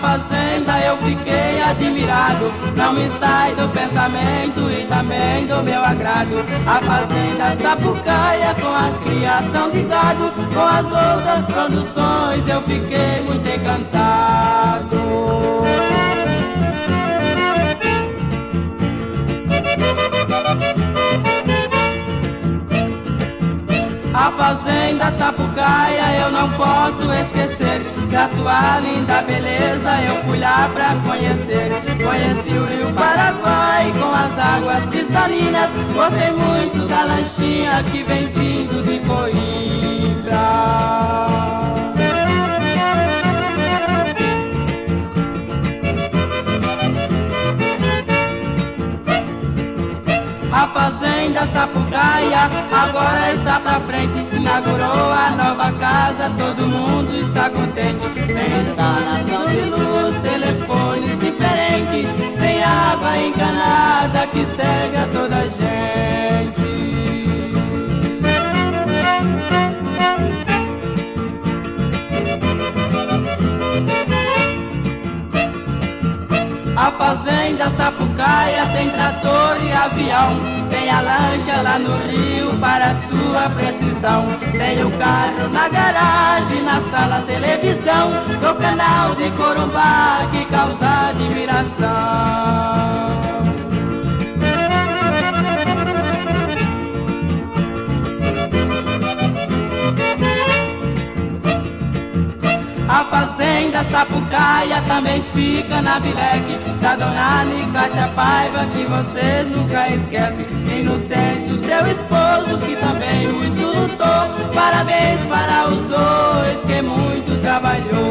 fazenda eu fiquei admirado, não me sai do pensamento e também do meu agrado. A fazenda Sapucaia com a criação de gado, com as outras produções eu fiquei muito encantado. A fazenda Sapucaia eu não posso esquecer, da sua linda beleza eu fui lá pra conhecer. Conheci o rio Paraguai com as águas cristalinas, gostei muito da lanchinha que vem vindo de Coimbra. A fazenda Sapucaia agora está pra frente, inaugurou a nova casa, todo mundo está contente. Tem instalação de luz, telefones diferentes, tem água encanada que serve a toda a gente. A fazenda Sapucaia tem trator e avião, tem a lancha lá no rio para sua precisão. Tem o carro na garagem, na sala televisão, no canal de Corumbá que causa admiração. A fazenda Sapucaia também fica na Bileque, da dona Nicásia Paiva, que vocês nunca esquecem. Inocêncio, seu esposo, que também muito lutou. Parabéns para os dois, que muito trabalhou.